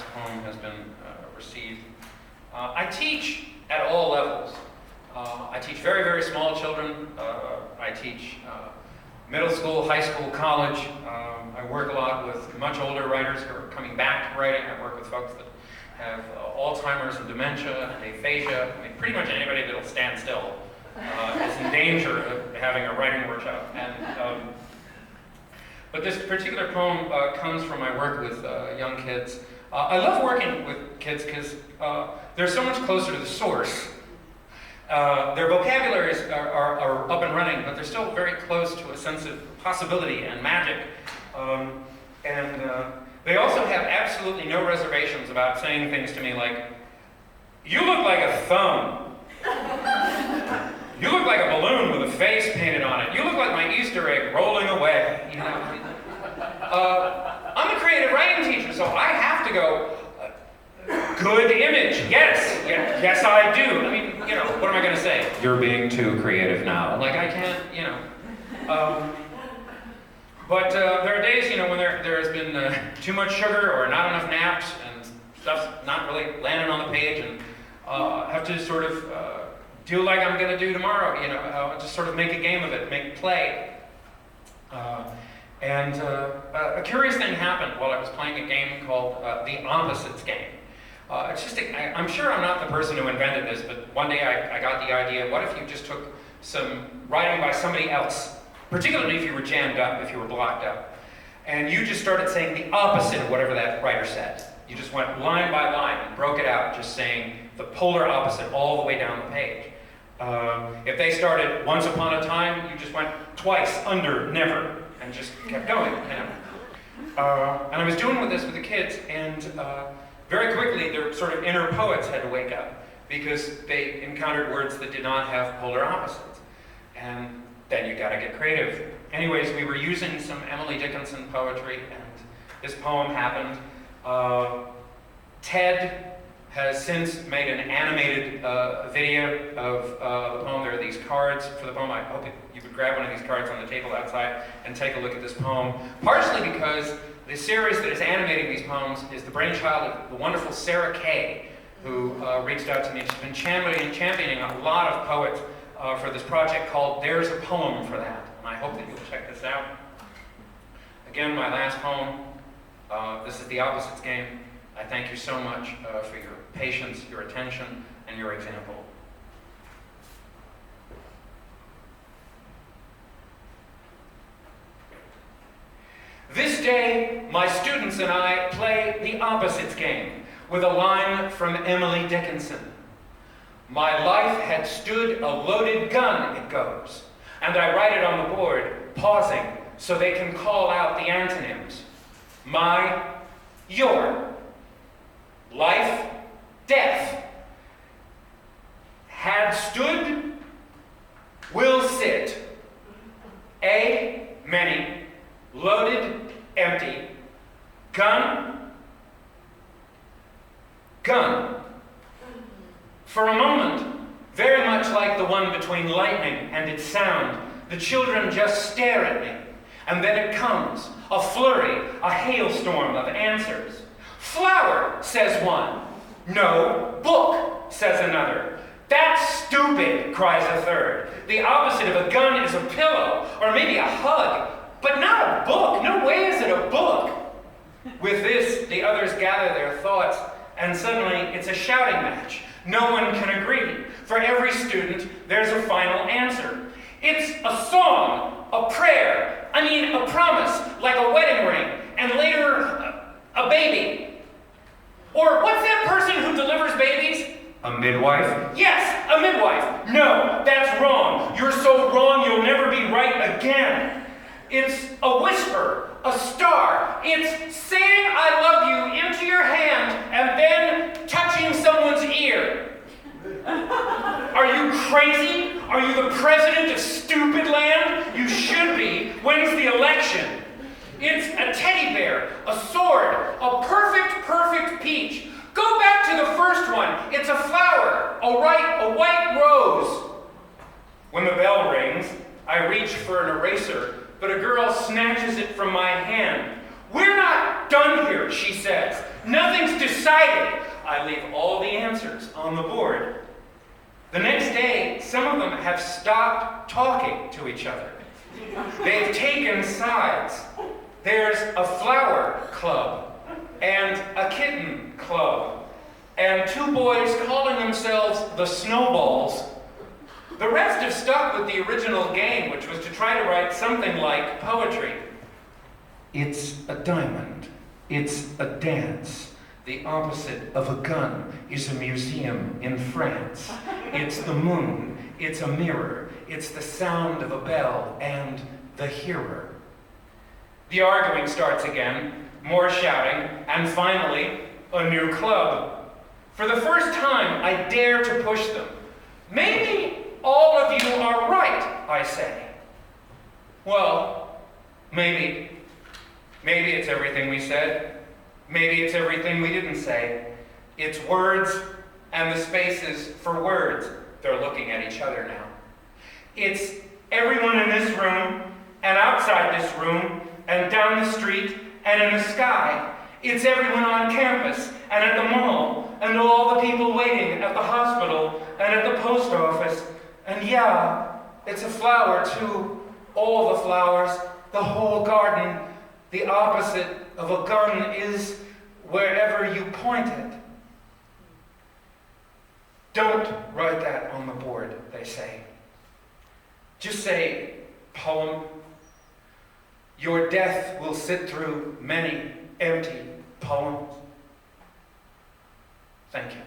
last poem has been received. I teach at all levels. I teach very, very small children. I teach middle school, high school, college. I work a lot with much older writers who are coming back to writing. I work with folks that have Alzheimer's and dementia and aphasia. I mean, pretty much anybody that'll stand still is in danger of having a writing workshop. But this particular poem comes from my work with young kids. I love working with kids because they're so much closer to the source. Their vocabularies are up and running, but they're still very close to a sense of possibility and magic. They also have absolutely no reservations about saying things to me like, "You look like a thumb. You look like a balloon with a face painted on it. You look like my Easter egg rolling away." You know? I'm a creative writing teacher, so I have to go, "Good image, yes I do." I mean, you know, what am I going to say? "You're being too creative now." Like, I can't, you know. But there are days, you know, when there has been too much sugar or not enough naps and stuff's not really landing on the page, and have to sort of do like I'm going to do tomorrow, you know, just sort of make a game of it, make play. A curious thing happened while I was playing a game called the Opposites game. It's just, I'm sure I'm not the person who invented this, but one day I got the idea, what if you just took some writing by somebody else, particularly if you were jammed up, if you were blocked up, and you just started saying the opposite of whatever that writer said. You just went line by line and broke it out, just saying the polar opposite all the way down the page. If they started "once upon a time," you just went twice, under, never, and just kept going, you know. And I was doing this with the kids, and very quickly their sort of inner poets had to wake up because they encountered words that did not have polar opposites. And then you gotta get creative. Anyways, we were using some Emily Dickinson poetry, and this poem happened. Ted has since made an animated video of the poem. There are these cards for the poem. I hope you would grab one of these cards on the table outside and take a look at this poem. Partially because the series that is animating these poems is the brainchild of the wonderful Sarah Kay, who reached out to me. She's been championing a lot of poets for this project called "There's a Poem for That." And I hope that you'll check this out. Again, my last poem. This is the Opposites game. I thank you so much for your patience, your attention, and your example. This day, my students and I play the Opposites game with a line from Emily Dickinson. "My life had stood a loaded gun," it goes, "and I write it on the board, pausing so they can call out the antonyms. My, your. Life, death. Had stood, will sit. A, many. Loaded, empty. Gun, gun. For a moment, very much like the one between lightning and its sound, the children just stare at me. And then it comes, a flurry, a hailstorm of answers. "Flower," says one. "No, book," says another. "That's stupid," cries a third. "The opposite of a gun is a pillow, or maybe a hug, but not a book. No way is it a book." With this, the others gather their thoughts, and suddenly it's a shouting match. No one can agree. For every student, there's a final answer. It's a song, a prayer, a promise, like a wedding ring, and later, a baby. Or what's that person who delivers babies? A midwife? Yes, a midwife. No, that's wrong. You're so wrong you'll never be right again. It's a whisper, a star. It's saying "I love you" into your hand and then touching someone's ear. Are you crazy? Are you the president of stupid land? You should be. When's the election? It's a teddy bear, a sword, a perfect peach. Go back to the first one. It's a flower, a white rose. When the bell rings, I reach for an eraser, but a girl snatches it from my hand. "We're not done here, she says. Nothing's decided. I leave all the answers on the board. The next day, some of them have stopped talking to each other. They've taken sides. There's a flower club and a kitten club and two boys calling themselves the Snowballs. The rest have stuck with the original game, which was to try to write something like poetry. It's a diamond. It's a dance. The opposite of a gun is a museum in France. It's the moon. It's a mirror. It's the sound of a bell and the hearer. The arguing starts again, more shouting, and finally, a new club. For the first time, I dare to push them. Maybe all of you are right, I say. Well, maybe. Maybe it's everything we said. Maybe it's everything we didn't say. It's words and the spaces for words. They're looking at each other now. It's everyone in this room and outside this room and down the street and in the sky. It's everyone on campus and at the mall and all the people waiting at the hospital and at the post office. And yeah, it's a flower too. All the flowers, the whole garden. The opposite of a gun is wherever you point it. Don't write that on the board, they say. Just say, poem. Your death will sit through many empty poems. Thank you.